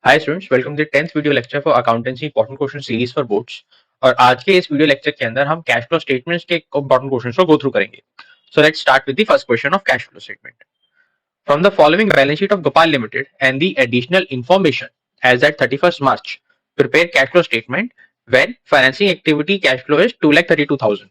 Hi students, welcome to the 10th video lecture for accountancy important question series for boards. और आज के इस video lecture के अंदर हम कैश फ्लो स्टेटमेंट्स के इंपॉर्टेंट क्वेश्चंस को गो थ्रू करेंगे। So let's start with the first question of cash flow statement. From the following balance sheet of Gopal limited and the additional information as at 31st March, prepare cash flow statement when financing activity cash flow is 2,32,000।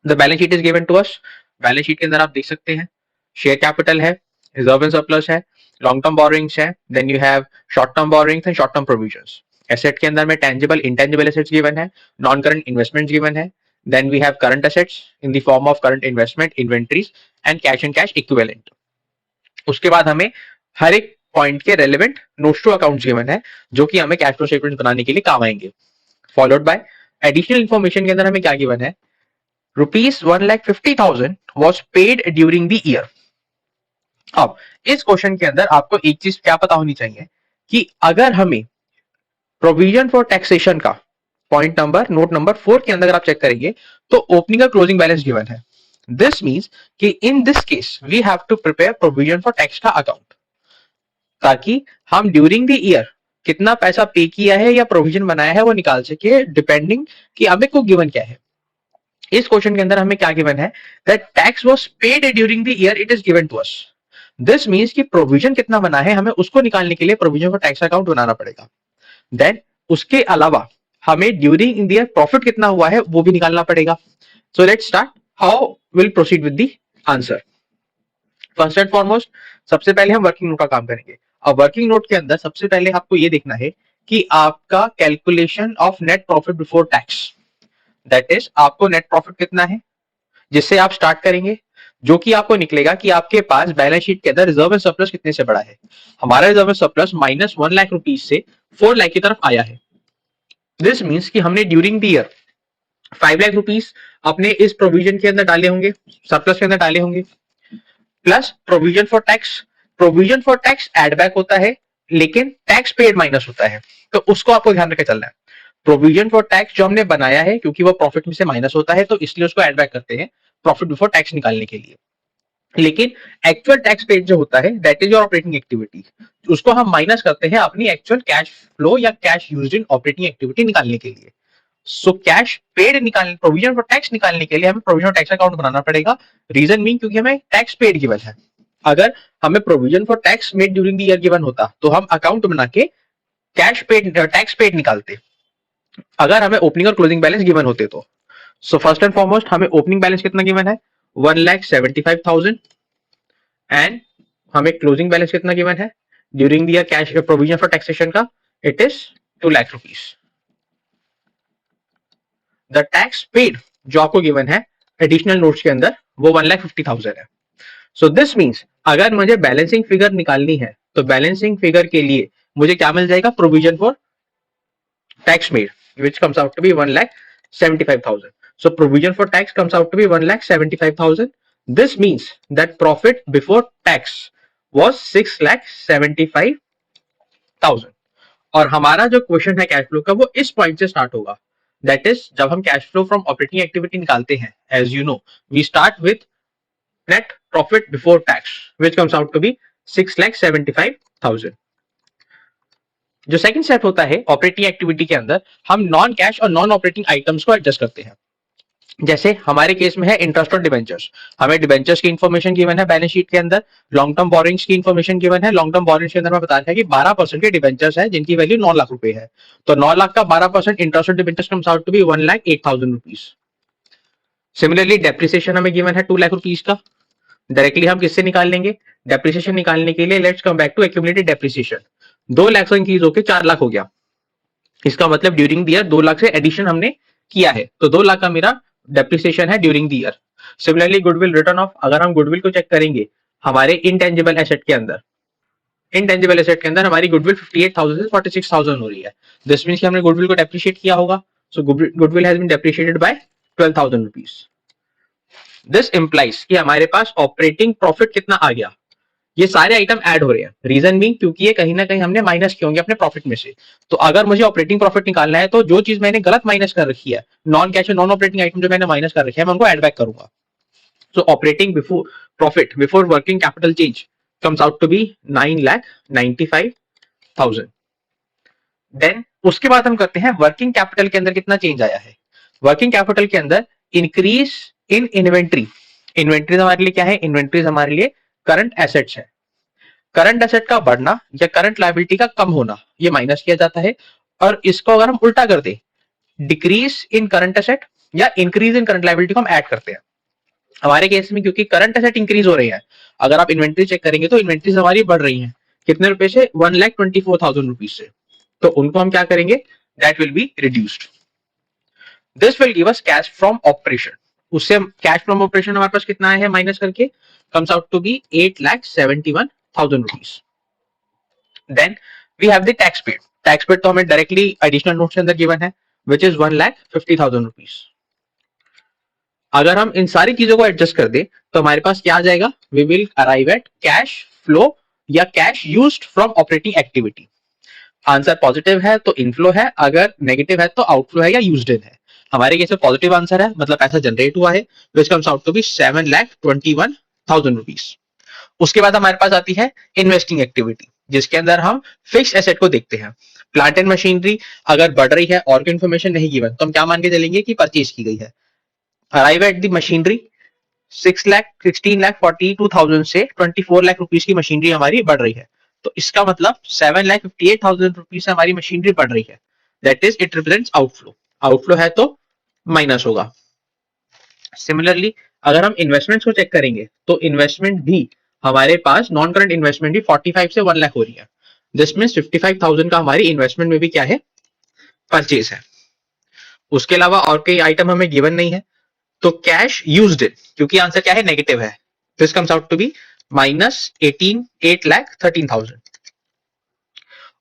The balance sheet is given to us. Balance sheet के अंदर आप देख सकते हैं share capital है, reserve and surplus है, long term borrowings है, then you have short term borrowings and short term provisions. Asset के अंदर में टेंजिबल इंटेंजिबल एसेट्स गिवन है, नॉन करंट इन्वेस्टमेंट्स गिवन है, then we have current assets in the form of current investment, inventories and cash equivalent. उसके बाद हमें हर एक point के relevant notes to accounts given है जो कि हमें कैश फ्लो स्टेटमेंट बनाने के लिए काम आएंगे। फॉलोड बाय एडिशनल इंफॉर्मेशन के अंदर हमें क्या गिवन है, ₹1,50,000 was paid during the year। अब इस क्वेश्चन के अंदर आपको एक चीज क्या पता होनी चाहिए कि अगर हमें प्रोविजन फॉर टैक्सेशन का पॉइंट नंबर नोट नंबर 4 के अंदर अगर आप चेक करेंगे तो ओपनिंग और क्लोजिंग बैलेंस गिवन है। दिस मींस कि in this case we have to prepare provision for tax का अकाउंट, ताकि हम ड्यूरिंग द ईयर कितना पैसा पे किया है या प्रोविजन बनाया है वो निकाल सके, डिपेंडिंग कि हमें को गिवन क्या है। इस क्वेश्चन के अंदर हमें क्या गिवन है, that tax was paid during the year it is given to us. This means कि प्रोविजन कितना बना है हमें उसको निकालने के लिए प्रोविजन फॉर टैक्स अकाउंट बनाना पड़ेगा। देन उसके अलावा हमें during in the year profit कितना हुआ है वो भी निकालना पड़ेगा। So let's start how will proceed with the answer. First and foremost सबसे पहले हम वर्किंग नोट का काम करेंगे। अब वर्किंग नोट के अंदर सबसे पहले आपको ये देखना है कि आपका calculation of net profit before tax, that is आपको नेट प्रॉफिट कितना है जिससे आप स्टार्ट करेंगे, जो कि आपको निकलेगा कि आपके पास बैलेंस शीट के अंदर रिजर्व एंड सरप्लस कितने से बड़ा है। हमारा reserve and surplus -1 lakh rupees से 4 लाख की तरफ आया है। दिस मींस कि हमने during the year 5 lakh rupees अपने इस प्रोविजन के अंदर डाले होंगे, सरप्लस के अंदर डाले होंगे, plus provision for tax. Provision for tax add back होता है लेकिन टैक्स पेड माइनस होता है, तो उसको आपको ध्यान रखकर चलना है। प्रोविजन फॉर टैक्स जो हमने बनाया है क्योंकि वो प्रॉफिट में से माइनस होता है तो इसलिए उसको एड बैक करते हैं प्रॉफिट बिफोर टैक्स निकालने के लिए। लेकिन एक्चुअल टैक्स पेड जो होता है that is your operating activity, उसको हम माइनस करते हैं अपनी एक्चुअल कैश फ्लो या cash used in operating activity निकालने के लिए। सो कैश पेड निकालने, प्रोविजन फॉर टैक्स निकालने के लिए हमें प्रोविजन टैक्स अकाउंट बनाना पड़ेगा। रीजन मीन क्योंकि हमें टैक्स पेड गिवन है। अगर हमें provision for tax made during the year given होता तो हम अकाउंट बना के कैश पेड टैक्स पेड निकालते, अगर हमें ओपनिंग और क्लोजिंग बैलेंस गिवन होते तो। सो फर्स्ट एंड फॉरमोस्ट हमें ओपनिंग बैलेंस कितना गिवन है, 1,75,000 एंड हमें क्लोजिंग बैलेंस कितना गिवन है during the year cash provision for taxation का, it is 2 lakh rupees. The tax paid जो आपको गिवन है एडिशनल नोट्स के अंदर वो 1,50,000 है। सो दिस मींस अगर मुझे बैलेंसिंग फिगर निकालनी है तो बैलेंसिंग फिगर के लिए मुझे क्या मिल जाएगा, provision for tax made, which comes out to be 1,75,000. So provision for tax comes out to be 1,75,000. This means that profit before tax was 6,75,000. और हमारा जो क्वेश्चन है कैश फ्लो का वो इस पॉइंट से स्टार्ट होगा, दैट इज जब हम cash flow from operating activity निकालते हैं, as you know we start with net profit before tax which comes out to be 6,75,000। जो सेकंड स्टेप होता है ऑपरेटिंग एक्टिविटी के अंदर, हम नॉन कैश और नॉन ऑपरेटिंग आइटम्स को एडजस्ट करते हैं। जैसे हमारे केस में है इंटरेस्ट ऑन डिबेंचर्स, हमें डिबेंचर्स की इन्फॉर्मेशन गिवन है बैलेंस शीट के अंदर, लॉन्ग टर्म बोरिंग्स की इन्फॉर्मेशन गिवन है। लॉन्ग टर्म बोरिंग्स के अंदर मैं बताया था कि 12% के डिबेंचर्स है जिनकी वैल्यू 9 लाख रुपए है, तो 9 लाख का 12% interest on debentures comes out to be 1,08,000 rupees. Similarly depreciation हमें गिवन है 2 लाख रुपीज का, डायरेक्टली हम किससे निकाल लेंगे, डेप्रिसिएशन निकालने के लिए let's come back to accumulated depreciation. 2 lakh से इंक्रीज होकर 4 लाख हो गया, इसका मतलब ड्यूरिंग द ईयर 2 लाख से एडिशन हमने किया है, तो 2 लाख का मेरा डेप्रिसिएशन है during the year. Similarly goodwill return of, अगर हम गुडविल को चेक करेंगे हमारे इनटेंजिबल एसेट के अंदर, इनटेंजिबल एसेट के अंदर हमारी गुडविल 58,000 से 46,000 हो रही है। दिस मींस कि हमने गुडविल को डेप्रिशिएट किया होगा, so goodwill has been depreciated by 12,000 rupees. This implies कि हमारे पास ऑपरेटिंग प्रॉफिट कितना आ गया, ये सारे आइटम ऐड हो रहे हैं। रीजन भी क्योंकि ये कहीं ना कहीं हमने माइनस किए होंगे अपने प्रॉफिट में से, तो अगर मुझे ऑपरेटिंग प्रॉफिट निकालना है तो जो चीज मैंने गलत माइनस कर रखी है, नॉन कैश और नॉन ऑपरेटिंग आइटम जो मैंने माइनस कर रखे हैं मैं उनको एड बैक करूंगा। So operating before profit before working capital change comes out to be 9,95,000। Then उसके बाद हम करते हैं वर्किंग कैपिटल के अंदर कितना चेंज आया है। वर्किंग कैपिटल के अंदर इंक्रीज इन इन्वेंट्री। इन्वेंट्रीज हमारे लिए क्या है? इन्वेंट्रीज हमारे लिए करंट एसेट्स है। करंट एसेट का बढ़ना या करंट लायबिलिटी का कम होना ये माइनस किया जाता है। और इसको अगर हम उल्टा कर दें, डिक्रीज इन करंट एसेट या इंक्रीज इन करंट लायबिलिटी को हम ऐड करते हैं। हमारे केस में क्योंकि करंट एसेट इंक्रीज हो रही है, अगर आप इन्वेंट्री चेक करेंगे तो इन्वेंट्रीज हमारी बढ़ रही है। कितने रुपए से? 1,24,000 रुपीज से। तो उनको हम क्या करेंगे? That will be reduced. This will give us cash from operation. उससे कैश फ्रॉम ऑपरेशन हमारे पास कितना है माइनस करके? Comes out to be 8,71,000 rupees. Then we have the tax paid. Tax paid तो हमें डायरेक्टली एडिशनल नोट के अंदर गिवन है, विच इज 1,50,000 रुपीज। अगर हम इन सारी चीजों को एडजस्ट कर दे तो हमारे पास क्या आ जाएगा? We will arrive at cash flow या cash used from operating activity. Answer positive है तो इनफ्लो है, अगर नेगेटिव है तो आउटफ्लो है या यूज्ड इन है। हमारे केस में पॉजिटिव आंसर है, मतलब पैसा जनरेट हुआ है, which comes out to be 7,21,000 rupees. उसके बाद हमारे पास आती है इन्वेस्टिंग एक्टिविटी, जिसके अंदर हम फिक्स्ड एसेट को देखते हैं। प्लांट एंड मशीनरी अगर बढ़ रही है और कोई इन्फॉर्मेशन नहीं गिवन तो हम क्या मान के चलेंगे कि परचेज की गई है। अराइव एट द मशीनरी 16,42,000 से 24 लाख रुपीज की मशीनरी हमारी बढ़ रही है। तो इसका मतलब 7,58,000 रुपीज से हमारी मशीनरी बढ़ रही है। That is it represents outflow. Outflow है तो माइनस होगा। सिमिलरली अगर हम इन्वेस्टमेंट्स को चेक करेंगे तो इन्वेस्टमेंट भी हमारे पास नॉन करंट इन्वेस्टमेंट भी 45 से 1 लाख हो रही है। दिस मींस 55,000 का हमारी इन्वेस्टमेंट में भी क्या है? परचेज है। उसके अलावा और कोई आइटम हमें गिवन नहीं है। तो कैश यूज्ड इन, क्योंकि आंसर क्या है? नेगेटिव है, this comes out to be minus 8,13,000।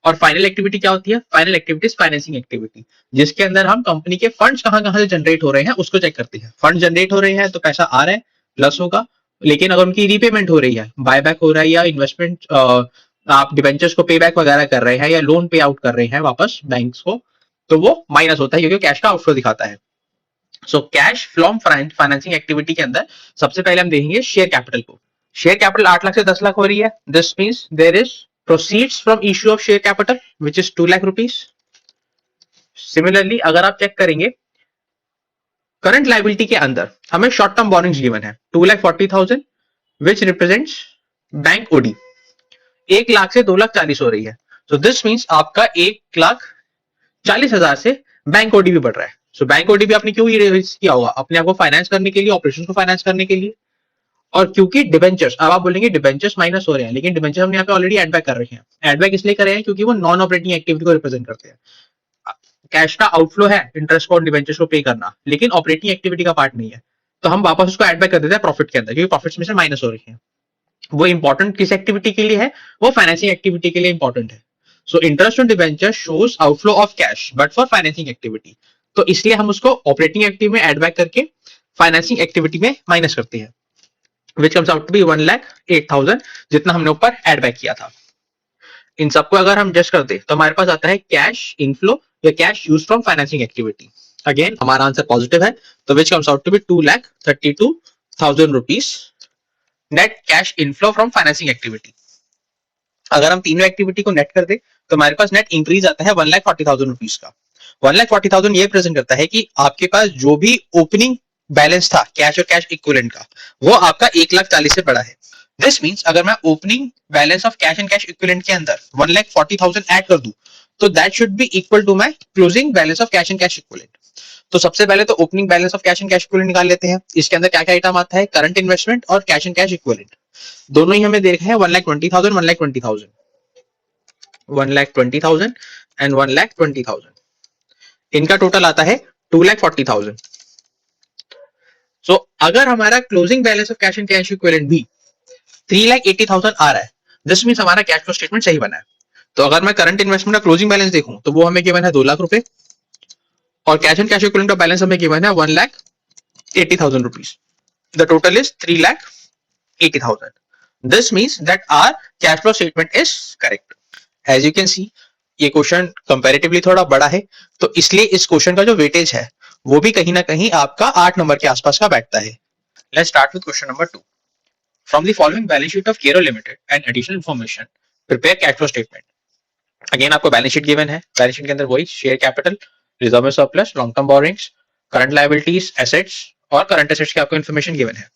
और फाइनल एक्टिविटी क्या होती है? फाइनल एक्टिविटी फाइनेंसिंग एक्टिविटी, जिसके अंदर हम कंपनी के फंड्स कहां कहां से जनरेट हो रहे हैं उसको चेक करते हैं। फंड जनरेट हो रहे हैं तो पैसा आ रहा है, प्लस होगा। लेकिन अगर उनकी रीपेमेंट हो रही है, बायबैक हो रहा है या इन्वेस्टमेंट, आप डिबेंचर्स को पे बैक वगैरह कर रहे हैं या लोन पे आउट कर रहे हैं वापस बैंक्स को, तो वो माइनस होता है क्योंकि कैश का आउटफ्लो दिखाता है। So cash from financing activity के अंदर सबसे पहले हम देखेंगे शेयर कैपिटल को। शेयर कैपिटल 8 लाख से 10 लाख हो रही है। This means there is proceeds from issue of share capital which is 2 lakh rupees. Similarly अगर आप चेक करेंगे करंट लायबिलिटी के अंदर हमें शॉर्ट टर्म बोरिंग्स गिवन है 2,40,000 which represents bank OD. 1 lakh से 2,40,000 हो रही है। सो दिस मींस आपका 1,40,000 से बैंक ओडी भी बढ़ रहा है। सो बैंक ओडी भी आपने क्यों रेज किया होगा? अपने आप को फाइनेंस करने के लिए, ऑपरेशन को फाइनेंस करने के लिए। और क्योंकि डिबेंचर्स, अब आप बोलेंगे डिबेंचर्स माइनस हो रहे हैं, लेकिन डिबेंचर हमने यहाँ पे ऑलरेडी एड बैक कर रखे हैं। एड बैक इसलिए कर रहे हैं क्योंकि वो नॉन ऑपरेटिंग एक्टिविटी को रिप्रेजेंट करते हैं। कैश का आउटफ्लो है इंटरेस्ट को और डिबेंचर्स को पे करना, लेकिन ऑपरेटिंग एक्टिविटी का पार्ट नहीं है। तो हम वापस उसको एड बैक कर देते हैं प्रॉफिट के अंदर, क्योंकि प्रॉफिट्स में से माइनस हो रही है। वो इंपॉर्टेंट किस एक्टिविटी के लिए है? वो फाइनेंसिंग एक्टिविटी के लिए इंपॉर्टेंट है। So interest on debenture shows outflow of cash but for financing activity. तो इसलिए हम उसको ऑपरेटिंग एक्टिविटी में एड बैक करके फाइनेंसिंग एक्टिविटी में माइनस करते हैं, which comes out to be 1,08,000 जितना हमने ऊपर एड बैक किया था। इन सबको अगर हम जस्ट कर दे तो हमारे पास आता है कैश इनफ्लो या cash use from financing activity. Again हमारा आंसर पॉजिटिव है, तो which comes out to be 2,32,000 rupees net cash inflow from financing activity. अगर हम तीनों एक्टिविटी को नेट कर दे तो हमारे पास नेट इंक्रीज आता है 1,40,000 रुपीज का। 1,40,000 ये प्रेजेंट करता है कि आपके पास जो भी ओपनिंग बैलेंस था कैश और कैश इक्विवेलेंट का, वो आपका 1,40,000 से बड़ा है। दिस मींस अगर मैं opening balance of cash and cash equivalent के अंदर 1,40,000 ऐड कर दूं तो that should be equal to my closing balance of cash and cash equivalent. तो सबसे पहले तो opening balance of cash and cash equivalent निकाल लेते हैं। इसके अंदर क्या क्या आइटम आता है? करंट इन्वेस्टमेंट और कैश एंड कैश इक्विवेलेंट, दोनों ही हमें देखा है 1,20,000 1,20,000 1,20,000 एंड 1,20,000। इनका टोटल आता है 2,40,000। सो अगर हमारा closing balance of cash and cash equivalent भी 3,80,000 आ रहा है, दिस मींस हमारा कैश फ्लो स्टेटमेंट सही बना है। तो अगर मैं करंट इन्वेस्टमेंट का क्लोजिंग बैलेंस देखूं तो वो हमें गिवन है 2 लाख रुपए और कैश एंड कैश इक्विवेलेंट का बैलेंस हमें गिवन है 1,80,000 rupees. The total is 3,80,000। This means that our cash flow statement is correct. As you can see ये क्वेश्चन कंपैरेटिवली थोड़ा बड़ा है, तो इसलिए इस क्वेश्चन का जो वेटेज है वो भी कहीं ना कहीं आपका 8 नंबर के आसपास का बैठता है। Let's start with question number 2। From the following balance sheet of Kero limited and additional information prepare cash flow statement. Again आपको बैलेंस शीट गिवन है, बैलेंस शीट के अंदर वही शेयर कैपिटल, रिजर्व में surplus, long term borrowings, current liabilities, assets और current assets की आपको information given है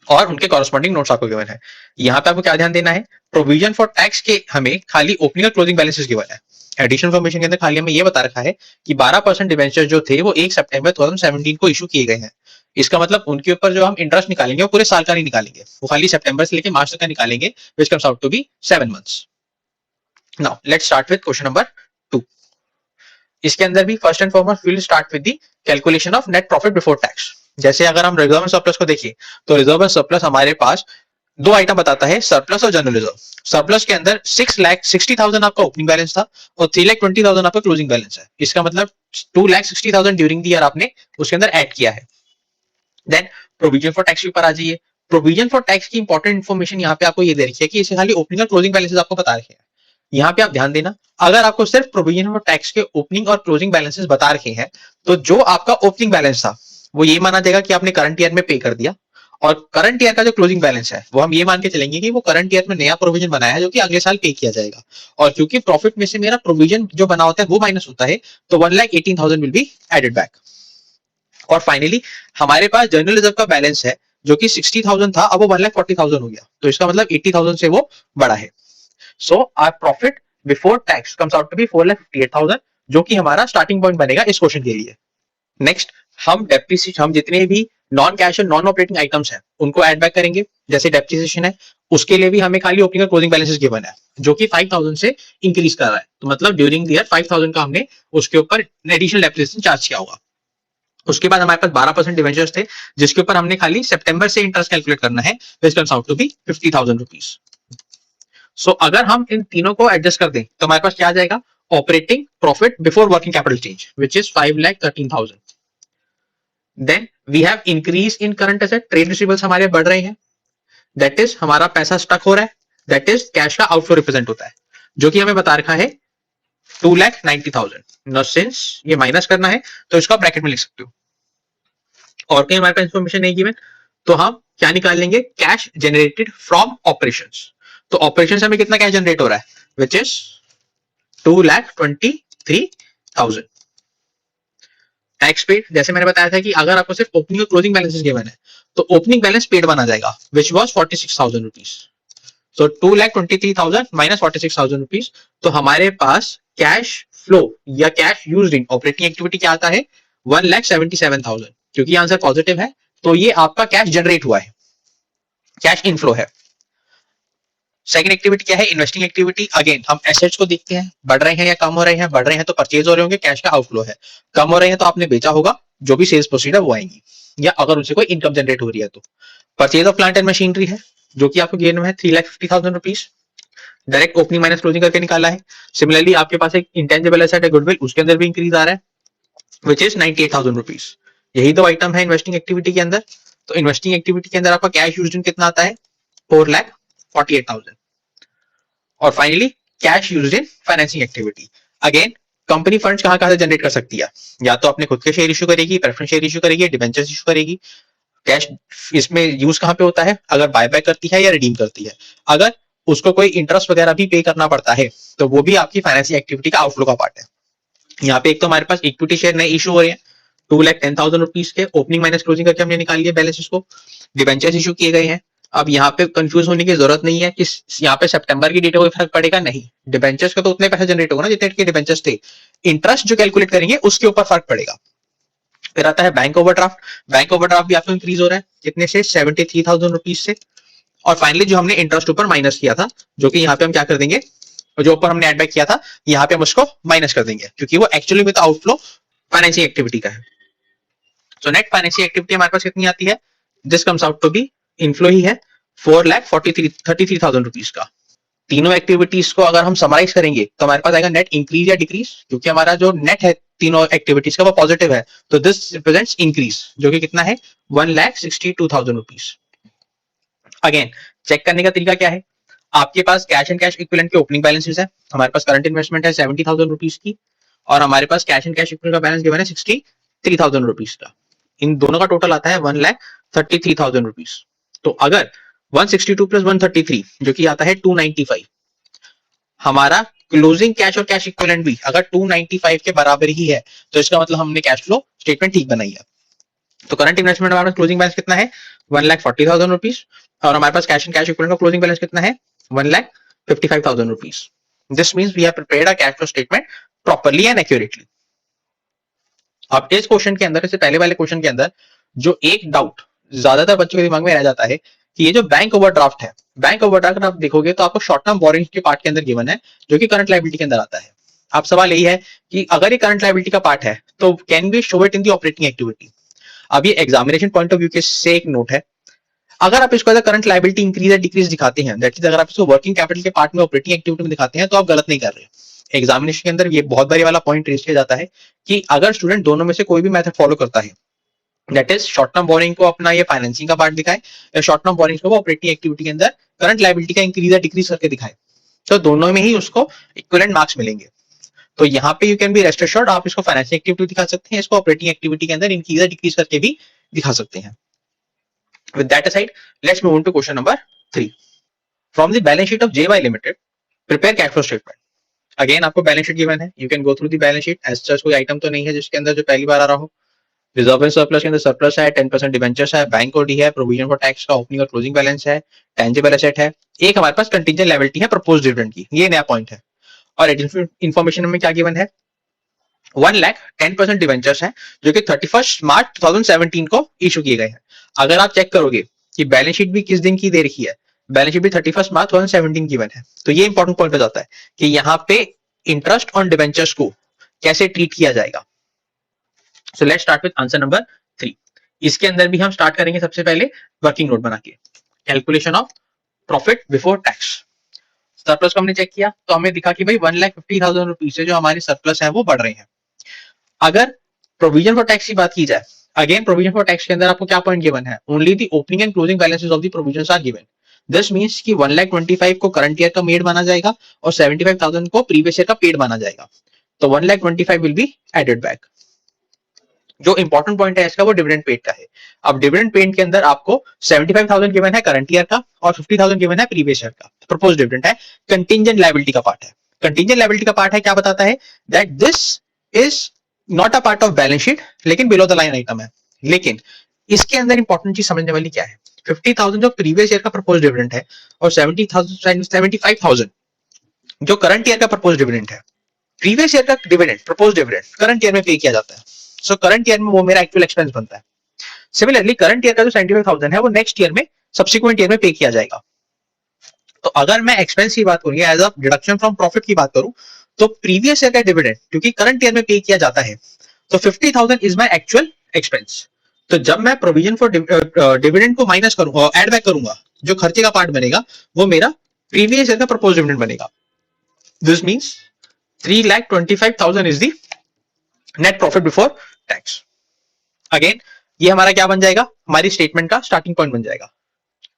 और उनके कॉरस्पॉन्डिंग नोट्स आपको गिवन है। यहाँ पे आपको क्या ध्यान देना है, प्रोविजन फॉर टैक्स के हमें खाली ओपनिंग और क्लोजिंग बैलेंसेस गिवन है। एडिशनल इन्फॉर्मेशन के अंदर खाली हमें ये बता रखा है कि 12% डिवेंचर जो थे वो 1 सितंबर 2017 को इशू किए गए हैं। इसका मतलब उनके ऊपर जो हम इंटरेस्ट निकालेंगे वो पूरे साल का नहीं निकालेंगे, वो खाली सितंबर से लेकर मार्च तक का निकालेंगे, which comes out to be 7 months. Now let's start with question number 2। इसके अंदर भी first and foremost will start with the calculation of net profit before tax. जैसे अगर हम रिजर्व एंड सरप्लस को देखिए तो रिजर्व एंड सरप्लस हमारे पास दो आइटम बताता है, सरप्लस और जनरल रिजर्व। सरप्लस के अंदर 6,60,000 आपका ओपनिंग बैलेंस था और 3,20,000 आपका क्लोजिंग बैलेंस है। इसका मतलब 2,60,000 ड्यूरिंग द ईयर आपने उसके अंदर ऐड किया है। देन प्रोविजन फॉर टैक्स के ऊपर आ जाइए। प्रोविजन फॉर टैक्स की इंपॉर्टेंट इन्फॉर्मेशन यहाँ पे आपको ये दे रखी है कि इसे खाली ओपनिंग और क्लोजिंग बैलेंसेस आपको बता रखे हैं। यहाँ पे आप ध्यान देना, अगर आपको सिर्फ प्रोविजन फॉर टैक्स के ओपनिंग और क्लोजिंग बैलेंसेस बता रखे हैं तो जो आपका ओपनिंग बैलेंस था वो ये माना जाएगा कि आपने करंट ईयर में पे कर दिया, और करंट ईयर का जो क्लोजिंग बैलेंस है वो हम ये मान के चलेंगे कि वो करंट ईयर में नया प्रोविजन बनाया है जो कि अगले साल पे किया जाएगा। और क्योंकि प्रॉफिट में से मेरा प्रोविजन जो बना होता है वो माइनस होता है, तो 1,18,000 विल बी एडेड बैक। और फाइनली हमारे पास जनरल रिजर्व का बैलेंस है जो कि 60,000 था, अब वो 1,40,000 हो गया, तो इसका मतलब 80,000 से वो बड़ा है। So our profit before tax comes out to be 4,58,000, जो कि हमारा स्टार्टिंग पॉइंट बनेगा इस क्वेश्चन के लिए। नेक्स्ट हम जितने भी नॉन कैश और नॉन ऑपरेटिंग आइटम्स हैं उनको ऐड बैक करेंगे। जैसे डेप्रिसिएशन है, उसके लिए भी हमें खाली ओपनिंग और क्लोजिंग बैलेंसेस गिवन है जो कि 5,000 से इंक्रीज कर रहा है, तो मतलब ड्यूरिंग द ईयर 5,000 का हमने उसके ऊपर एडिशनल डेप्रिसिएशन चार्ज किया होगा। उसके बाद हमारे पास 12% डिवेंचर्स थे जिसके ऊपर हमने खाली सितंबर से इंटरेस्ट कैलकुलेट करना है, which comes out to be 50,000 rupees. So अगर हम इन तीनों को एडजस्ट कर दें तो हमारे पास क्या आ जाएगा, operating profit before working capital change which is 5,13,000। Then we have increase in current asset, trade receivables हमारे बढ़ रहे हैं, दैट इज हमारा पैसा स्टक हो रहा है, दैट इज कैश का आउटफ्लो रिप्रेजेंट होता है जो कि हमें बता रखा है 2,90,000। नो सिंस ये माइनस करना है तो इसको ब्रैकेट में लिख सकते हो, और कहीं हमारे पास इंफॉर्मेशन नहीं गिवन तो हम क्या निकाल लेंगे, कैश जनरेटेड फ्रॉम ऑपरेशंस। तो ऑपरेशन से हमें कितना कैश जनरेट हो रहा है, विच इज 2,23,000। टैक्स पेड, जैसे मैंने बताया था कि अगर आपको सिर्फ ओपनिंग और क्लोजिंग बैलेंसेस गिवन है तो ओपनिंग बैलेंस पेड बना जाएगा which was 46,000 rupees. So 2,23,000 minus 46,000 rupees, तो हमारे पास कैश फ्लो या cash used in operating activity क्या आता है, 1,77,000। क्योंकि आंसर पॉजिटिव है तो ये आपका कैश जनरेट हुआ है, कैश इनफ्लो है। सेकंड एक्टिविटी क्या है, इन्वेस्टिंग एक्टिविटी। अगेन हम एसेट्स को देखते हैं, बढ़ रहे हैं या कम हो रहे हैं, बढ़ रहे हैं तो परचेज हो रहे होंगे, कैश का आउटफ्लो है, कम हो रहे हैं तो आपने बेचा होगा, जो भी सेल्स प्रोसीड है वो आएंगी, या अगर उनसे कोई इनकम जनरेट हो रही है तो। Purchase of plant and machinery है जो कि आपको गेन में है 3,50,000 rupees, direct opening minus closing करके निकाला है। सिमिलरली आपके पास एक इंटेंजिबल एसेट है गुडविल, उसके अंदर भी इंक्रीज आ रहा है विच इज 98,000 रुपीज। यही दो आइटम है इन्वेस्टिंग एक्टिविटी के अंदर। तो इन्वेस्टिंग एक्टिविटी के अंदर आपका कैश यूज्ड इन कितना आता है, 4,48,000। और finally cash used in financing activity. Again company funds कहां कहां से जनरेट कर सकती है, या तो अपने खुद के शेयर इशू करेगी, प्रेफरेंस शेयर इशू करेगी, डिबेंचर्स इशू करेगी। कैश इसमें यूज कहां पे होता है, अगर बायबैक करती है या रिडीम करती है। अगर उसको कोई इंटरेस्ट वगैरह भी पे करना पड़ता है तो वो भी आपकी फाइनेंसिंग एक्टिविटी का आउटफ्लो का पार्ट है। यहाँ पे एक तो हमारे पास इक्विटी शेयर नए इशू हो रहे हैं 2,10,000 रुपीज के, ओपनिंग माइनस क्लोजिंग करके हमने निकाल लिया बैलेंस को। डिबेंचर्स इशू किए गए हैं। अब यहाँ पे कंफ्यूज होने की जरूरत नहीं है कि यहाँ पे सितंबर की डेट कोई फर्क पड़ेगा, नहीं। डिबेंचर्स का तो उतने पैसे जनरेट होगा ना जितने के डिबेंचर्स थे, इंटरेस्ट जो कैलकुलेट करेंगे उसके ऊपर फर्क पड़ेगा। फिर आता है बैंक ओवरड्राफ्ट। बैंक ओवरड्राफ्ट भी आपको इंक्रीज हो रहा है कितने से, 73,000 रुपीज से। और फाइनली जो हमने इंटरेस्ट ऊपर माइनस किया था, जो कि यहाँ पे हम क्या कर देंगे, जो ऊपर हमने एड बैक किया था यहाँ पे हम उसको माइनस कर देंगे क्योंकि वो एक्चुअली में तो आउटफ्लो फाइनेंसिंग एक्टिविटी का है। सो नेट फाइनेंसिंग एक्टिविटी हमारे पास कितनी आती है, this comes out to be, inflow ही है 4,33,000 रुपीज का। तीनों एक्टिविटीज को अगर हम समराइज करेंगे तो हमारे पास आएगा नेट इंक्रीज या डिक्रीज, क्योंकि हमारा जो नेट है तीनों एक्टिविटीज का वो पॉजिटिव है, तो दिस रिप्रेजेंट्स इंक्रीज जो कि कितना है 1,62,000 रुपीज। अगेन चेक करने का तरीका क्या है, आपके पास कैश एंड कैश इक्विवेलेंट के ओपनिंग बैलेंसेस है, हमारे पास करंट इन्वेस्टमेंट है 70,000 रुपीज की, और हमारे पास कैश एंड कैश इक्विवेलेंट का बैलेंस गिवन है 63,000 रुपीज का। इन दोनों का टोटल आता है 1,33,000 रुपीज। तो अगर 162 प्लस 133 जो कि आता है 295, हमारा क्लोजिंग कैश और कैश इक्विवेलेंट भी अगर 295 के बराबर ही है तो इसका मतलब हमने कैश फ्लो स्टेटमेंट ठीक बनाई है। तो करंट इन्वेस्टमेंट हमारे पास क्लोजिंग बैलेंस कितना है 1,40,000 रुपीज और हमारे पास कैश एंड कैश इक्विवेलेंट का क्लोजिंग बैलेंस कितना है 1,55,000 rupees. This means we have prepared a cash flow statement properly and accurately. अब इस क्वेश्चन के अंदर, इससे पहले वाले क्वेश्चन के अंदर जो एक डाउट ज्यादातर बच्चों के दिमाग में रह जाता है कि ये जो बैंक ओवरड्राफ्ट है, बैंक ओवरड्राफ्ट आप देखोगे तो आपको शॉर्ट टर्म बोरिंग के पार्ट के अंदर गिवन है जो कि करंट लायबिलिटी के अंदर आता है। अब सवाल यही है कि अगर ये करंट लायबिलिटी का पार्ट है तो can we show it in the operating activity. अब ये एग्जामिनेशन पॉइंट ऑफ व्यू के से एक नोट है, अगर आप इसको करंट लायबिलिटी इंक्रीज या डिक्रीज दिखाते हैं, दैट इज अगर आप इसको वर्किंग कैपिटल के पार्ट में ऑपरेटिंग एक्टिविटी में दिखाते हैं तो आप गलत नहीं कर रहे। एग्जामिनेशन के अंदर ये बहुत बारी वाला पॉइंट रेज किया जाता है कि अगर स्टूडेंट दोनों में से कोई भी मेथड फॉलो करता है, that is short term borrowing को अपना ये फाइनेंसिंग का पार्ट दिखाए या शॉर्ट टर्म बोरिंग को ऑपरेटिंग एक्टिविटी के अंदर करंट लायबिलिटी का इंक्रीज या डिक्रीज करके दिखाए, तो दोनों में ही उसको इक्विवेलेंट मार्क्स मिलेंगे। तो यहाँ पे you can be rest assured, आप इसको फाइनेंशियल एक्टिविटी दिखा सकते हैं, इसको ऑपरेटिंग एक्टिविटी के अंदर इंक्रीज या डिक्रीज करके भी दिखा सकते हैं। With that aside, let's move on to question number 3. From the balance sheet of JY Limited, prepare cash flow statement. Again आपको बैलेंस शीट गिवन है, you can go through the balance sheet. As such कोई item तो नहीं है जिसके अंदर जो पहली बार आ रहा हो। रिजर्व एंड सरप्लस के अंदर सरप्लस है, 10% डिबेंचर्स है, बैंक ओडी है, प्रोविजन फॉर टैक्स का ओपनिंग और क्लोजिंग बैलेंस है, टेंजिबल एसेट है, एक हमारे पास कंटीजेंट लायबिलिटी है प्रपोज्ड डिविडेंड की, ये नया पॉइंट है। और एडिशनल इन्फॉर्मेशन में क्या गिवन है 1 लाख 10% डिवेंचर्स हैं जो कि 31 मार्च 2017 को इशू किए गए हैं। अगर आप चेक करोगे कि बैलेंस शीट भी किस दिन की दे रखी है, बैलेंस शीट भी 31 मार्च 2017 गिवन है, तो ये इंपॉर्टेंट पॉइंट हो जाता है कि यहाँ पे इंटरेस्ट ऑन डिवेंचर्स को कैसे ट्रीट किया जाएगा। सो let's start with answer number 3। इसके अंदर भी हम स्टार्ट करेंगे सबसे पहले वर्किंग नोट बना के, calculation of profit before tax. Surplus को हमने चेक किया तो हमें दिखा कि भाई 1,50,000 रुपीज से जो हमारी सरप्लस है वो बढ़ रहे हैं। अगर प्रोविजन फॉर टैक्स की बात की जाए, अगेन प्रोविजन फॉर टैक्स के अंदर आपको क्या पॉइंट गिवन है, only the opening and closing balances of the provisions are given. This means कि 1,25,000 को करंट ईयर का मेड माना जाएगा और 75,000 को प्रीवियस ईयर का पेड माना जाएगा, तो 1,25,000 विल बी एडेड बैक। जो इंपॉर्टेंट पॉइंट है इसका वो डिविडेंड पेड का है। अब डिविडेंड पेड के अंदर आपको 75,000 गिवन है करंट ईयर का और 50,000 गिवन है प्रीवियस ईयर का, प्रपोज्ड डिविडेंड है, कंटिंजेंट लायबिलिटी का पार्ट है। कंटिंजेंट लायबिलिटी का पार्ट है, क्या बताता है that this is not a part of balance sheet लेकिन बिलो द लाइन आइटम है। लेकिन इसके अंदर इंपॉर्टेंट चीज समझने वाली क्या है, 50,000 जो प्रीवियस ईयर का प्रपोज्ड डिविडेंड है और 75,000 जो करंट ईयर का प्रपोज्ड डिविडेंड है। प्रीवियस ईयर का dividend proposed dividend current year में पे किया जाता है, सो करंट ईयर में वो मेरा एक्चुअल एक्सपेंस बनता है। सिमिलरली करंट ईयर का जो 75,000 है वो नेक्स्ट ईयर में सब्सिक्वेंट ईयर में पे किया जाएगा। तो अगर मैं एक्सपेंस की बात करूं as a deduction from profit की बात करूं तो प्रीवियस ईयर का डिविडेंड क्योंकि करंट ईयर में पे किया जाता है तो 50,000 इज माय एक्चुअल एक्सपेंस। तो जब मैं प्रोविजन फॉर डिविडेंड को माइनस करूंगा, ऐड बैक करूंगा, जो खर्चे का पार्ट बनेगा वो मेरा प्रीवियस ईयर का प्रपोज्ड डिविडेंड बनेगा। This means 3,25,000 is the net profit before tax. Again ये हमारा क्या बन जाएगा, हमारी स्टेटमेंट का स्टार्टिंग पॉइंट बन जाएगा।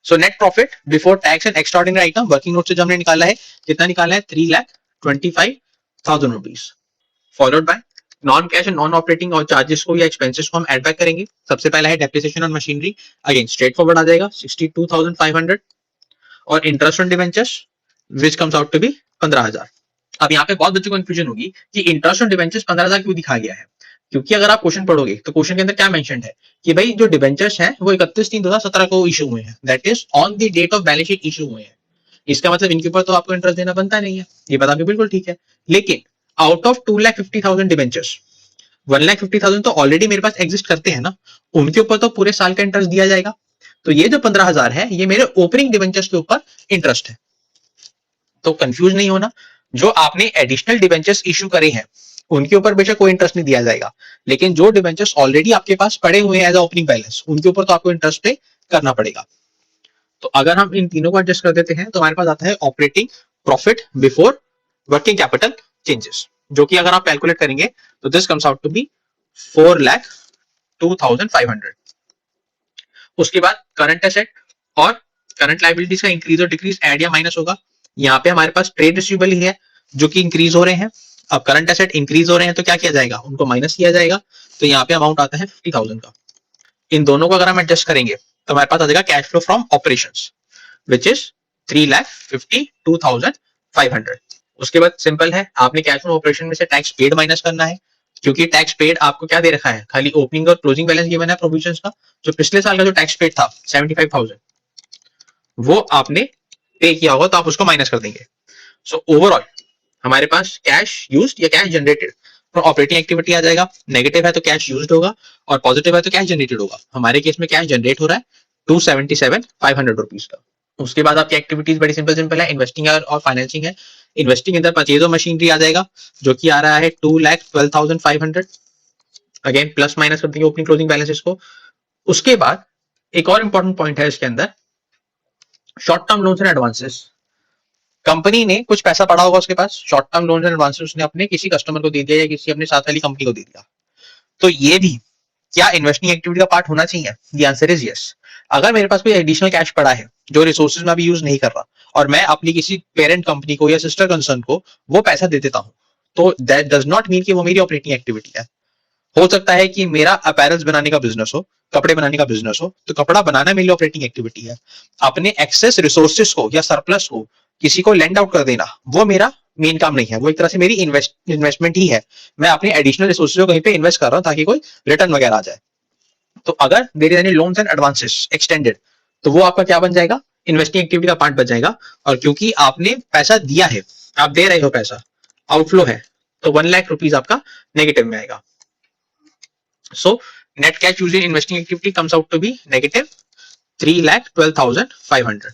So net profit before tax and extraordinary item working note से जो हमने निकाला है, कितना निकाला है 3,25,000 rupees, followed by non cash and non operating और चार्जेस को या एक्सपेंसेस को हम ऐड बैक करेंगे। सबसे पहला है depreciation on machinery, again straight forward आ जाएगा 62,500 और interest on debentures which comes out to be 15,000। अब यहाँ पे बहुत बच्चों को कंफ्यूजन होगी कि इंटरेस्ट ऑन डिवेंचर्स 15,000 क्यों दिखाया गया है, क्योंकि अगर आप क्वेश्चन पढ़ोगे तो क्वेश्चन के अंदर क्या मेंशन है कि भाई जो डिवेंचर्स हैं वो 31/3/2017 को इशू हुए हैं, that is on the date of balance sheet issue हुए हैं। इसका मतलब इनके ऊपर तो आपको इंटरेस्ट देना बनता नहीं है, ये बात आपकी बिल्कुल ठीक है। लेकिन आउट ऑफ 2,50,000 डिवेंचर्स 1,50,000 तो ऑलरेडी मेरे पास एग्जिस्ट करते हैं ना, उनके ऊपर तो पूरे साल का इंटरेस्ट दिया जाएगा। तो ये जो 15,000 है ये मेरे ओपनिंग डिवेंचर्स के ऊपर इंटरेस्ट है। तो कंफ्यूज नहीं होना, जो आपने एडिशनल डिवेंचर्स इशू करे हैं उनके ऊपर बेशक कोई इंटरेस्ट नहीं दिया जाएगा, लेकिन जो डिवेंचर्स ऑलरेडी आपके पास पड़े हुए हैं एज ओपनिंग बैलेंस उनके ऊपर तो आपको इंटरेस्ट पे करना पड़ेगा। तो अगर हम इन तीनों को एडजस्ट कर देते हैं तो हमारे पास आता है operating profit before working capital changes, जो कि अगर आप कैलकुलेट करेंगे तो this comes out to be 4,02,500। उसके बाद करंट एसेट और करंट लायबिलिटीज का इंक्रीज और डिक्रीज एड या माइनस होगा। यहाँ पे हमारे पास ट्रेड रिसीवेबल ही है जो कि इंक्रीज हो रहे हैं। अब करंट एसेट इंक्रीज हो रहे हैं तो क्या किया जाएगा, उनको माइनस किया जाएगा। तो यहाँ पे अमाउंट आता है 50,000 का। इन दोनों को अगर हम एडजस्ट करेंगे तो हमारे पास आ जाएगा cash flow from operations which is 3,52,500। उसके बाद सिंपल है, आपने कैश फ्लो ऑपरेशन में से टैक्स पेड माइनस करना है, क्योंकि टैक्स पेड आपको क्या दे रखा है, खाली ओपनिंग और क्लोजिंग बैलेंस गिवन है प्रोविजंस का। जो पिछले साल का जो टैक्स पेड था 75,000, वो आपने पे किया होगा तो आप उसको माइनस कर देंगे। सो ओवरऑल हमारे पास कैश यूज्ड या cash generated from operating activity आ जाएगा। नेगेटिव है तो कैश यूज्ड होगा, और पॉजिटिव है तो कैश जनरेटेड होगा। हमारे केस में कैश जनरेट हो रहा है 277,500 रुपीज का। उसके बाद आपकी एक्टिविटीज बड़ी सिंपल सिंपल है, इन्वेस्टिंग और फाइनेंसिंग है। इन्वेस्टिंग अंदर परचेज ऑफ मशीनरी आ जाएगा, जो कि आ रहा है 2,12,500। अगेन प्लस माइनस कर देंगे ओपनिंग क्लोजिंग बैलेंसेस को। उसके बाद एक और इंपॉर्टेंट पॉइंट है इसके अंदर, short term loans and advances. Company ने कुछ पैसा पड़ा होगा उसके पास, short term loans and advances उसने अपने किसी कस्टमर को दे दिया या किसी अपने साथ वाली कंपनी को दे दिया। तो ये भी क्या इन्वेस्टिंग एक्टिविटी का पार्ट होना चाहिए? The answer is yes. अगर मेरे पास कोई एडिशनल कैश पड़ा है जो रिसोर्सेज में अभी यूज नहीं कर रहा, और मैं अपनी किसी पेरेंट कंपनी को या सिस्टर कंसर्न को वो पैसा दे देता हूं, तो दैट डज नॉट मीन कि वो मेरी ऑपरेटिंग एक्टिविटी है। हो सकता है कि मेरा अपैरल्स बनाने का बिजनेस हो, कपड़े बनाने का बिजनेस हो, तो कपड़ा बनाना मेरी ऑपरेटिंग एक्टिविटी है। अपने एक्सेस रिसोर्सेज को या सरप्लस को किसी को लेंड आउट कर देना वो मेरा मेन काम नहीं है, वो एक तरह से मेरी इन्वेस्टमेंट ही है। मैं अपने एडिशनल रिसोर्सेज को कहीं पे इन्वेस्ट कर रहा हूं ताकि कोई रिटर्न वगैरह आ जाए। तो अगर there is any loans and advances extended, तो वो आपका क्या बन जाएगा? इन्वेस्टिंग एक्टिविटी का पार्ट बन जाएगा। और क्योंकि आपने पैसा दिया है, आप दे रहे हो पैसा, आउटफ्लो है, तो 1,00,000 रुपीज आपका नेगेटिव में आएगा। So net cash used in investing activity comes out to be negative 3,12,500।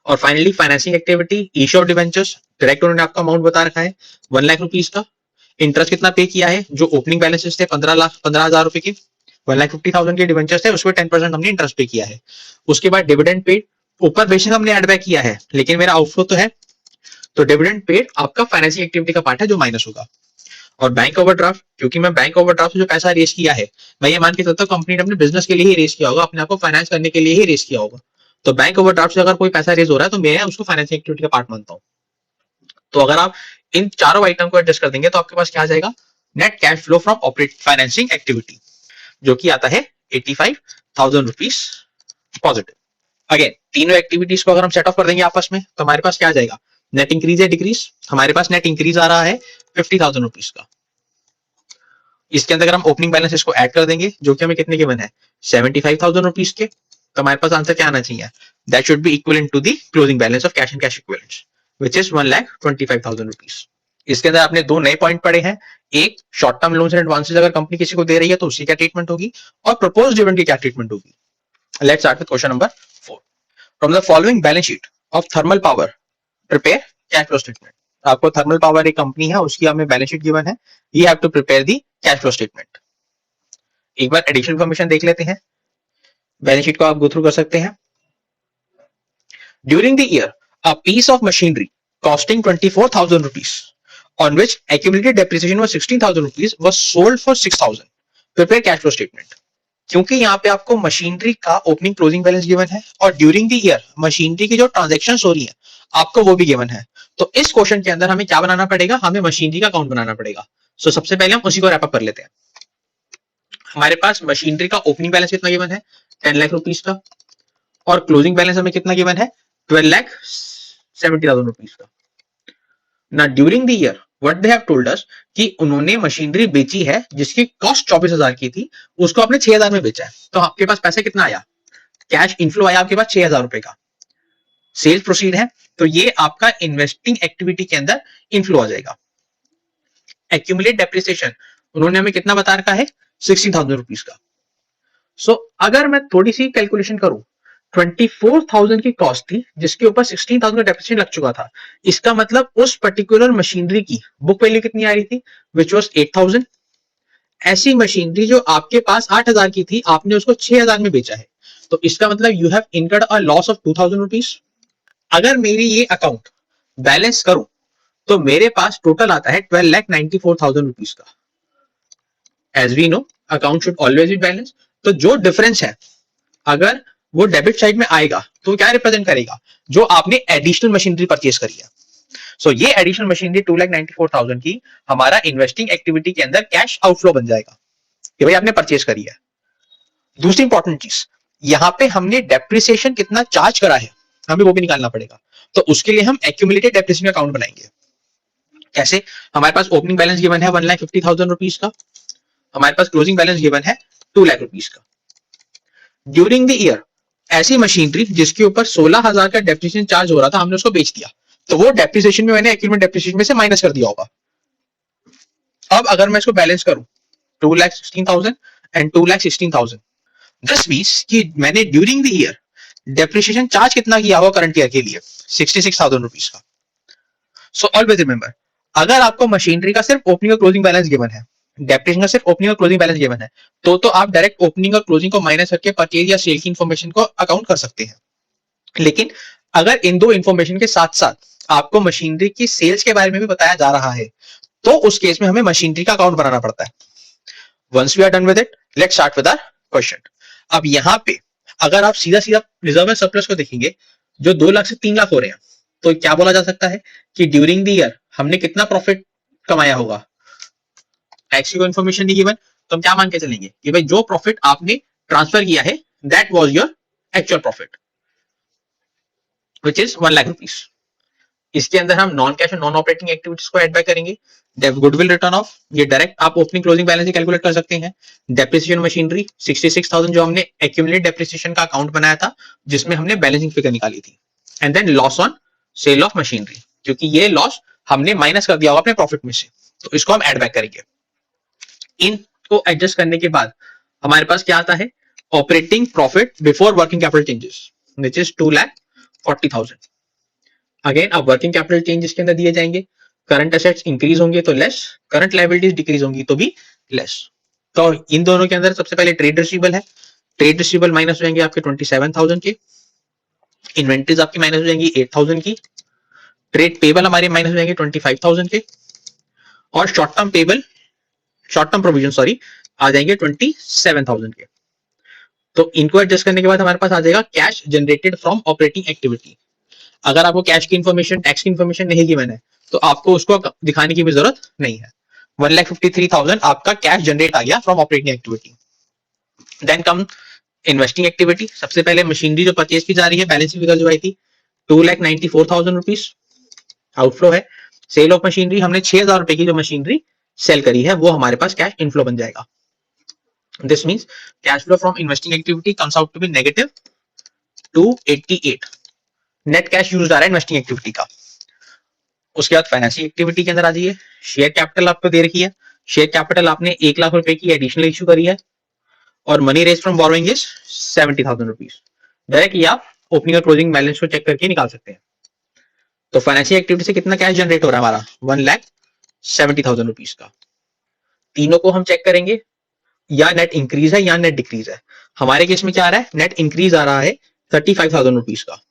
और finally financing activity, issue of debentures, direct उन्होंने आपका अमाउंट बता रखा है 1,00,000 रुपीज का। इंटरेस्ट कितना पे किया है? जो ओपनिंग बैलेंसेस थे 15,00,000 रुपए के, 1,50,000 के डिवेंचर्स थे, उसमें 10% हमने इंटरेस्ट पे किया है। उसके बाद डिविडेंड पेड, ऊपर बेशक हमने एड बैक किया है लेकिन मेरा आउटफ्लो तो है, तो डिविडेंड पेड आपका फाइनेंसिंग एक्टिविटी का पार्ट है जो माइनस होगा। और बैंक ओवरड्राफ्ट, क्योंकि मैं बैंक ओवरड्राफ्ट से जो पैसा रेस किया है, मैं ये मान के चलता हूँ कंपनी ने अपने बिजनेस के लिए ही रेस किया होगा, अपने आप को फाइनेंस करने के लिए ही रेस किया होगा। तो बैंक ओवरड्राफ्ट से अगर कोई पैसा रेस हो रहा है तो मैं उसको फाइनेंसिंग एक्टिविटी का पार्ट मानता हूँ। तो अगर आप इन चारों आइटम को एडजस्ट कर देंगे तो आपके पास क्या आ जाएगा? Net cash flow from operate financing activity, जो कि आता है 85,000 रुपीज पॉजिटिव। अगेन तीनों एक्टिविटीज को अगर हम सेट ऑफ कर देंगे आपस में, तो हमारे पास क्या आ जाएगा? नेट इंक्रीज या डिक्रीज? हमारे पास नेट इंक्रीज आ रहा है 50,000 रुपीज का। इसके अंदर अगर हम ओपनिंग बैलेंस इसको ऐड कर देंगे, जो कि हमें कितने गिवन है? 75,000 रुपीज के, तो हमारे पास आंसर क्या आना चाहिए? That should be equivalent to the closing balance of cash and cash equivalents, which is 1,25,000 rupees. इसके अंदर आपने दो नए पॉइंट पढ़े हैं, एक short term loans and advances अगर कंपनी किसी को दे रही है तो उसकी क्या ट्रीटमेंट होगी, और प्रपोज्ड डिविडेंड की क्या ट्रीटमेंट होगी। Let's start with question number 4। From the following balance sheet of thermal power prepare cash flow statement. आपको थर्मल पावर एक कंपनी है, उसकी हमें बैलेंस शीट गिवन है, you have to prepare the cash flow statement. एक बार additional information देख लेते हैं, बैलेंस शीट को आप गो थ्रू कर सकते हैं। During the year a piece of machinery costing 24,000 rupees on which accumulated depreciation was 16,000 rupees was sold for 6,000, prepare cash flow statement। क्योंकि यहाँ पे आपको मशीनरी का ओपनिंग क्लोजिंग बैलेंस गिवन है और ड्यूरिंग द ईयर मशीनरी की जो transactions हो रही है आपको वो भी गिवन है, तो इस क्वेश्चन के अंदर हमें क्या बनाना पड़ेगा? हमें मशीनरी का अकाउंट बनाना पड़ेगा। सो सबसे पहले हम उसी को रैप अप कर लेते हैं। हमारे पास मशीनरी का ओपनिंग बैलेंस कितना गिवन है? 10,00,000 रुपीज का, और क्लोजिंग बैलेंस हमें कितना गिवन है? 12,70,000 रुपीज का। ना during the year what they have told us कि उन्होंने मशीनरी बेची है जिसकी कॉस्ट 24,000 की थी, उसको आपने 6,000 में बेचा है, तो आपके पास पैसा कितना आया? कैश इनफ्लो आया आपके पास 6,000 रुपए का। सेल्स प्रोसीड है, तो ये आपका इन्वेस्टिंग एक्टिविटी के अंदर इनफ्लो आ जाएगा। एक्यूमुलेट डेप्रिसिएशन उन्होंने हमें कितना बता रखा है? 16,000 रुपीज का। सो अगर मैं थोड़ी सी कैलकुलेशन करूं, 24,000 की कॉस्ट थी जिसके ऊपर 16,000 का डेप्रिसिएशन लग चुका था, इसका मतलब उस पर्टिकुलर मशीनरी की बुक वैल्यू कितनी आ रही थी? Which was 8,000। ऐसी मशीनरी जो आपके पास 8,000 की थी, आपने उसको 6,000 में बेचा है, तो इसका मतलब you have incurred a loss of 2,000 rupees. अगर मेरी ये अकाउंट बैलेंस करूं तो मेरे पास टोटल आता है 12,94,000 रुपीज का। As we know account should always be balance, तो जो डिफरेंस है अगर वो डेबिट साइड में आएगा तो क्या रिप्रेजेंट करेगा? जो आपने एडिशनल मशीनरी परचेज करी है। सो ये एडिशनल मशीनरी 2,94,000 की हमारा इन्वेस्टिंग एक्टिविटी के अंदर कैश आउटफ्लो बन जाएगा कि भाई आपने परचेज करी है। दूसरी इंपॉर्टेंट चीज, यहां पे हमने डेप्रिसिएशन कितना चार्ज करा है हमें वो भी निकालना पड़ेगा, तो उसके लिए हम एक्यूमुलेटेड डेप्रिसिएशन अकाउंट बनाएंगे। कैसे? हमारे पास ओपनिंग बैलेंस गिवन है 1,50,000 रुपीज का, हमारे पास क्लोजिंग बैलेंस गिवन है 2 लाख रुपीज का। ड्यूरिंग द ईयर ऐसी मशीनरी जिसके ऊपर 16,000 का डेप्रिसिएशन चार्ज हो रहा था, हमने उसको बेच दिया, तो वो डेप्रिसिएशन में मैंने एक्यूमुलेटेड डेप्रिसिएशन में से माइनस कर दिया होगा। अब अगर मैं इसको बैलेंस करूं 2,16,000 एंड 2,16,000, दिस मींस कि मैंने during the year depreciation charge कितना किया होगा करंट ईयर के लिए? 66,000 रुपीज का। सो ऑलवेज रिमेंबर, अगर आपको मशीनरी का सिर्फ ओपनिंग और क्लोजिंग बैलेंस गिवन है, डेप्रिसिएशन का सिर्फ ओपनिंग और क्लोजिंग बैलेंस गिवन है, तो आप डायरेक्ट ओपनिंग और क्लोजिंग को माइनस करके परचेज या सेल की इंफॉर्मेशन को अकाउंट कर सकते हैं। लेकिन अगर इन दो इंफॉर्मेशन के साथ साथ आपको मशीनरी की सेल्स के बारे में भी बताया जा रहा है, तो उस केस में हमें मशीनरी का अकाउंट बनाना पड़ता है। Once we are done with it, let's start with our question. अब यहां पे अगर आप सीधा सीधा रिजर्व एंड सरप्लस को देखेंगे जो 2 लाख से 3 लाख हो रहे हैं, तो क्या बोला जा सकता है कि ड्यूरिंग द ईयर हमने कितना प्रॉफिट कमाया होगा? एक्चुअल इन्फॉर्मेशन नहीं गिवन, तो हम क्या मान के चलेंगे कि भाई जो प्रॉफिट आपने ट्रांसफर किया है that was your actual profit which is 1 lakh rupees. इसके अंदर हम नॉन कैश और नॉन ऑपरेटिंग एक्टिविटीज को ऐड बैक करेंगे। गुडविल रिटर्न ऑफ, ये डायरेक्ट आप ओपनिंग क्लोजिंग बैलेंस कैलकुलेट कर सकते हैं। डेप्रिसिएशन मशीनरी 66,000 जो हमने एक्यूमुलेट डेप्रिसिएशन का अकाउंट बनाया था जिसमें हमने बैलेंसिंग फिगर निकाली थी। And then loss on sale of machinery, क्योंकि ये लॉस हमने माइनस कर दिया होगा अपने प्रॉफिट में से, तो इसको हम ऐड बैक करेंगे। इनको एडजस्ट करने के बाद हमारे पास क्या आता है? Operating profit before working capital changes which is 2,40,000। Again अब वर्किंग कैपिटल चेंजेस के अंदर दिए जाएंगे, करंट एसेट्स इंक्रीज होंगे तो लेस, करंट लायबिलिटीज डिक्रीज होंगी तो भी लेस। तो इन दोनों के अंदर सबसे पहले ट्रेड रिसीवेबल है, ट्रेड रिसीवेबल माइनस हो जाएंगे आपके 27,000 के, इन्वेंट्रीज आपकी माइनस हो जाएंगी 8,000 की, ट्रेड पेबल हमारे माइनस हो जाएंगे 25,000 के, और short term payable, short term provision sorry, आ जाएंगे 27,000 के। तो इनको एडजस्ट करने के बाद हमारे पास आ जाएगा cash generated from operating activity. अगर आपको कैश की इंफॉर्मेशन, टैक्स की इंफॉर्मेशन नहीं गिवन है, तो आपको उसको दिखाने की भी जरूरत नहीं है। 1,53,000 आपका कैश जनरेट आ गया from operating activity. Then come investing activity. सबसे पहले मशीनरी जो परचेज की जा रही है, बैलेंस फिगर जो आई थी 2,94,000 रुपीज आउटफ्लो है। सेल ऑफ मशीनरी, हमने 6,000 रुपए की जो मशीनरी सेल करी है वो हमारे पास कैश इनफ्लो बन जाएगा। This means cash flow from investing activity comes out to be negative 288। Net cash use आ रहा है इन्वेस्टिंग एक्टिविटी का। उसके बाद फाइनेंसिंग एक्टिविटी के अंदर आ जाइए। शेयर कैपिटल आपको दे रखी है, शेयर कैपिटल आपने 1 लाख रुपए की एडिशनल इश्यू करी है, और money raise from borrowing is 70,000 rupees. Direct ये आप ओपनिंग और क्लोजिंग बैलेंस को चेक करके निकाल सकते हैं। तो फाइनेंशियल एक्टिविटी से कितना कैश जनरेट हो रहा है हमारा? 1,70,000 रुपीज का। तीनों को हम चेक करेंगे, या नेट इंक्रीज है या नेट डिक्रीज है। हमारे केस में क्या आ रहा है? नेट इंक्रीज आ रहा है 35,000 रुपीज का।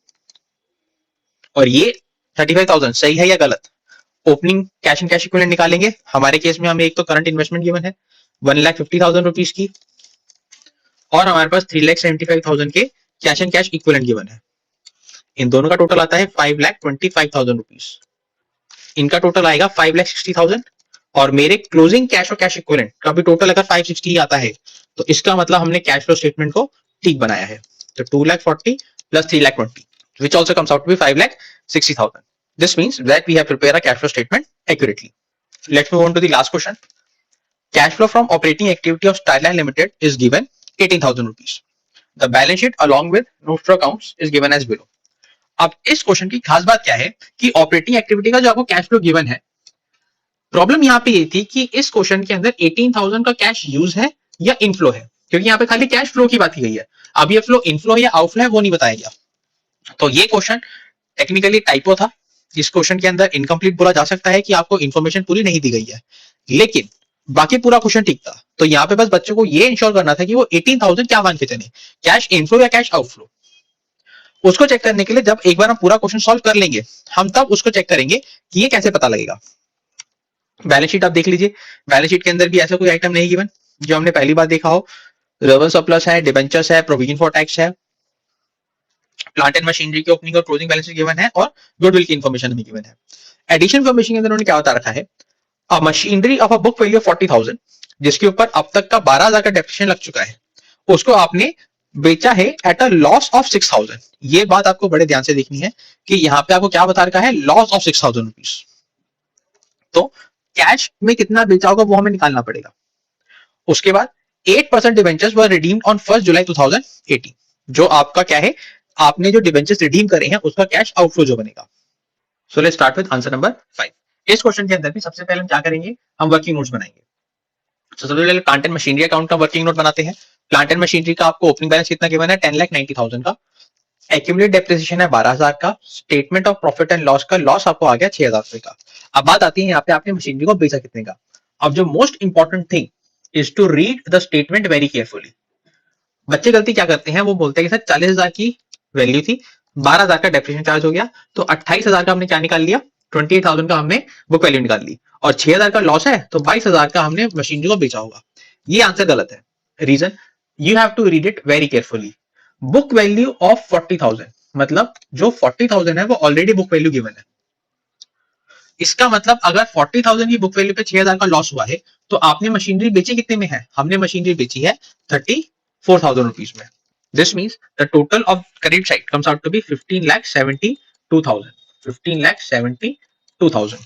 और ये 35,000 सही है या गलत? Opening cash and cash equivalent निकालेंगे। हमारे केस में हमें एक तो करंट इन्वेस्टमेंट गिवन है 1,50,000 रुपीज की, और हमारे पास 3,75,000 के cash and cash equivalent given है। इन दोनों का टोटल आता है 5,25,000 रुपीज। इनका टोटल आएगा 5,60,000, और मेरे क्लोजिंग कैश और कैश इक्विवेलेंट का भी टोटल अगर 560 ही आता है, तो इसका मतलब हमने कैश फ्लो स्टेटमेंट को ठीक बनाया है। तो 2,40,000 plus 3,20,000 which also comes out to be 5,60,000. This means that we have prepared a cash flow statement accurately. Let's move on to the last question. Cash flow from operating activity of Starline Limited is given 18,000 rupees. The balance sheet along with notes to accounts is given as below. अब इस question की खास बात क्या है कि operating activity का जो आपको कैश फ्लो गिवन है, प्रॉब्लम यहाँ पे ये थी कि इस क्वेश्चन के अंदर 18,000 का कैश यूज है या इनफ्लो है, क्योंकि यहाँ पे खाली कैश फ्लो की बात की गई है। अब ये फ्लो इनफ्लो है या आउटफ्लो है वो नहीं बताया गया। तो ये क्वेश्चन टेक्निकली टाइपो था। इस क्वेश्चन के अंदर इनकम्प्लीट बोला जा सकता है कि आपको इन्फॉर्मेशन पूरी नहीं दी गई है, लेकिन बाकी पूरा क्वेश्चन ठीक था। तो यहाँ पे बस बच्चों को ये इंश्योर करना था कि वो 18,000 क्या मान के चले, कैश इनफ्लो या कैश आउटफ्लो। उसको चेक करने के लिए जब एक बार हम पूरा क्वेश्चन सॉल्व कर लेंगे, हम तब उसको चेक करेंगे कि ये कैसे पता लगेगा। बैलेंस शीट आप देख लीजिए, बैलेंस शीट के अंदर भी ऐसा कोई आइटम नहीं गिवन जो हमने पहली बार देखा हो। रिजर्व सरप्लस है, डिबेंचर्स है, प्रोविजन फॉर टैक्स है, प्लांट एंड मशीनरी की ओपनिंग और क्लोजिंग बैलेंस गिवन है, और गुडविल की इंफॉर्मेशन हमें गिवन है। एडिशन इन्फॉर्मेशन के अंदर उन्होंने क्या बता रखा है? अ machinery of a book value 40,000 जिसके ऊपर अब तक का 12,000 का डेप्रिसिएशन लग चुका है, उसको आपने बेचा है एट अ लॉस ऑफ 6,000। ये बात आपको बड़े ध्यान से देखनी है कि यहाँ पे आपको क्या बता रखा है? Loss of 6,000 rupees. तो कैश में कितना बेचा होगा वो हमें निकालना पड़ेगा। उसके बाद 8% डिबेंचर्स वर रिडीम्ड ऑन 1 जुलाई 2018, जो आपका क्या है, आपने जो डिबेंचर्स रिडीम करे हैं उसका कैश आउटफ्लो जो बनेगा। सो let's start with answer number 5। इस क्वेश्चन के अंदर भी सबसे पहले हम क्या करेंगे, हम वर्किंग नोट्स बनाएंगे। सबसे पहले प्लांट एंड मशीनरी अकाउंट का वर्किंग नोट बनाते हैं। प्लांट एंड मशीनरी का आपको ओपनिंग बैलेंस कितना गिवन है, 10,90,000 का। एक्यूमुलेट डेप्रिसिएशन है 12,000 का। Statement of profit and loss का लॉस आपको आ गया 6,000 रुपए का। अब बात आती है यहाँ पे आपने मशीनरी को बेचा कितने का। अब जो most important thing is to read the statement very carefully. बच्चे गलती क्या करते हैं, वो बोलते हैं कि सर 40,000 की वैल्यू थी, 12,000 का डेप्रिसिएशन चार्ज हो गया, तो 28,000 का हमने क्या निकाल लिया, 28,000 का हमने बुक वैल्यू निकाल ली, और 6,000 का लॉस है तो 22,000 का हमने मशीनरी को बेचा होगा। ये आंसर गलत है। Reason, you have to read it very carefully. Book value of 40,000 मतलब जो 40,000 है वो ऑलरेडी बुक वैल्यू गिवन है। इसका मतलब अगर 40,000 की बुक वैल्यू पे 6,000 का लॉस हुआ है तो आपने मशीनरी बेची कितने में है, हमने मशीनरी बेची है 34,000 रुपीज में। This means the total of credit side comes out to be 15,72,000, 15,72,000।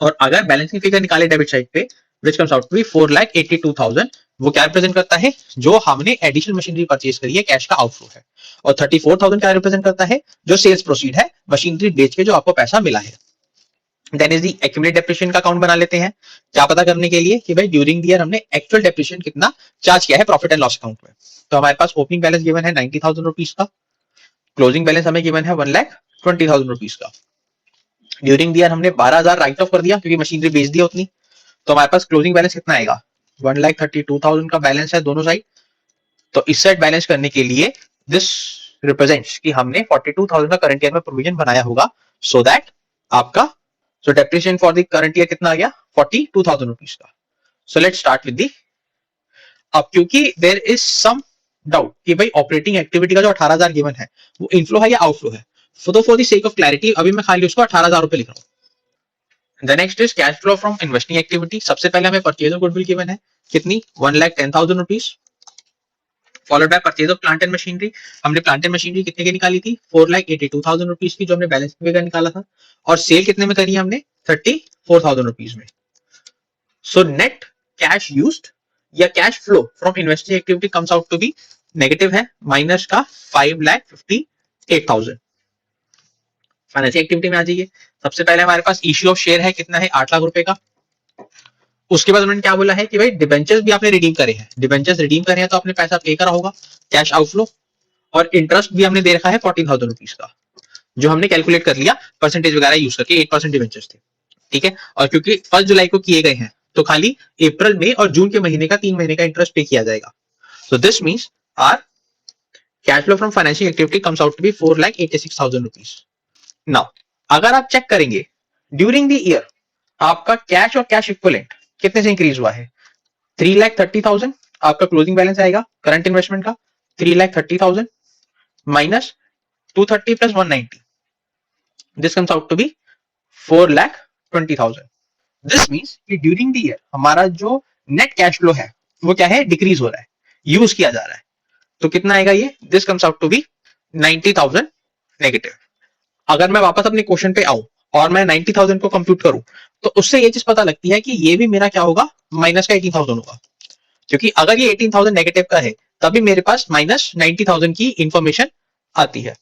और अगर बैलेंसिंग फिगर निकाले डेबिट साइड पे which comes out to be 4,82,000, वो क्या रिप्रेजेंट करता है, जो हमने एडिशनल मशीनरी परचेज करी है, कैश का आउटफ्लो है। और 34,000 क्या रिप्रेजेंट करता है, जो सेल्स प्रोसीड है, मशीनरी बेच के जो आपको पैसा मिला है। Then is the accumulate depreciation का अकाउंट बना लेते हैं, क्या पता करने के लिए कि भाई ड्यूरिंग द ईयर हमने एक्चुअल डेप्रिसिएशन कितना चार्ज किया है प्रॉफिट एंड लॉस अकाउंट में। तो हमारे पास ओपनिंग बैलेंस गिवन है 90,000 रुपीज का, क्लोजिंग बैलेंस हमें गिवन है 1,20,000 रुपीज का। ड्यूरिंग द ईयर हमने 12,000 राइट ऑफ कर दिया क्योंकि मशीनरी बेच दी उतनी, तो हमारे पास क्लोजिंग बैलेंस कितना आएगा, 1,32,000 का बैलेंस है दोनों साइड। तो इस साइड बैलेंस करने के लिए दिस रिप्रेजेंट्स कि हमने 42,000 का करंट ईयर में प्रोविजन बनाया होगा, सो दैट आपका सो depreciation for the current year कितना आ गया, 42,000 रुपीज का। सो लेट्स स्टार्ट विद दी। अब क्योंकि देयर इज सम डाउट कि भाई ऑपरेटिंग एक्टिविटी का जो 18,000 गिवन है वो इनफ्लो है या आउटफ्लो है, for the sake of clarity अभी मैं खाली उसको 18,000 रुपए लिख रहा हूं। The next is cash flow from investing activity. सबसे पहले हमें परचेज ऑफ गुडविल गिवन है कितनी, 1,10,000 rupees, followed by purchase of plant and machinery. हमने प्लांट एंड मशीनरी कितने की निकाली थी, 4,82,000 रुपीज की, जो हमने बैलेंस फिगर निकाला था। और सेल कितने में करी हमने, 34,000 रुपीज में। सो नेट कैश यूज्ड या cash flow from investing activity comes out to be negative है, माइनस का 5,58,000। फाइनेंशियल एक्टिविटी में आ जाइए। सबसे पहले हमारे पास इश्यू ऑफ शेयर है, कितना है, 8 लाख रुपए का। उसके बाद उन्होंने क्या बोला है कि भाई डिबेंचर्स भी आपने रिडीम करे हैं, डिबेंचर्स रिडीम करे हैं तो आपने पैसा पे करा होगा, कैश आउटफ्लो। और इंटरेस्ट भी हमने दे रखा है 14,000 रुपीज का, जो हमने कैलकुलेट कर लिया परसेंटेज वगैरह यूज करके, 8% डिबेंचर्स थे, ठीक है। और क्योंकि 1 जुलाई को किए गए हैं तो खाली अप्रैल मई और जून के महीने का 3 महीने का इंटरेस्ट पे किया जाएगा। So this means our cash flow from financial activity comes out to be 4,86,000 rupees. Now अगर आप चेक करेंगे ड्यूरिंग द ईयर आपका कैश और कैश इक्विवेलेंट कितने से इंक्रीज हुआ है, 3,30,000 आपका क्लोजिंग बैलेंस आएगा करंट इन्वेस्टमेंट का, 3,30,000 minus 230 plus 190, this comes out to be 4,20,000। This means कि ड्यूरिंग द ईयर हमारा जो नेट कैश फ्लो है वो क्या है, डिक्रीज हो रहा है, यूज किया जा रहा है। तो कितना आएगा ये, this comes out to be 90,000 negative. अगर मैं वापस अपने क्वेश्चन पे आऊं और मैं 90,000 को कंप्यूट करूं तो उससे ये चीज पता लगती है कि ये भी मेरा क्या होगा, माइनस का 18,000 होगा। क्योंकि अगर ये 18,000 नेगेटिव का है तभी मेरे पास माइनस 90,000 की इंफॉर्मेशन आती है।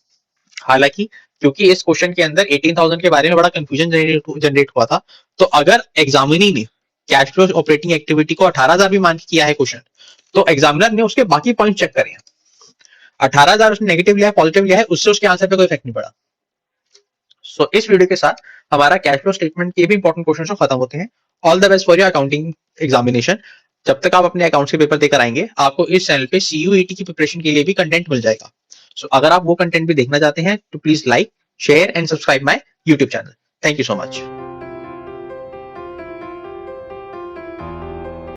हालांकि क्योंकि इस क्वेश्चन के अंदर 18,000 के बारे में बड़ा कंफ्यूजन जनरेट हुआ था, तो अगर एग्जामिनी ने कैश फ्लो ऑपरेटिंग एक्टिविटी को 18,000 भी मान के किया है क्वेश्चन, तो एग्जामिनर ने उसके बाकी पॉइंट चेक करे हैं। 18,000 उसने नेगेटिव लिया है, पॉजिटिव लिया है, उससे उसके आंसर पे कोई इफेक्ट नहीं पड़ा। सो इस वीडियो के साथ हमारा कैश फ्लो स्टेटमेंट के भी इंपॉर्टेंट क्वेश्चन खत्म होते हैं। All the best for your accounting examination. जब तक आप अपने अकाउंट्स के पेपर देकर आएंगे आपको इस चैनल पे CUET की प्रिपरेशन के लिए भी कंटेंट मिल जाएगा। सो अगर आप वो कंटेंट भी देखना चाहते हैं तो please like, share and subscribe my YouTube channel. Thank you so much.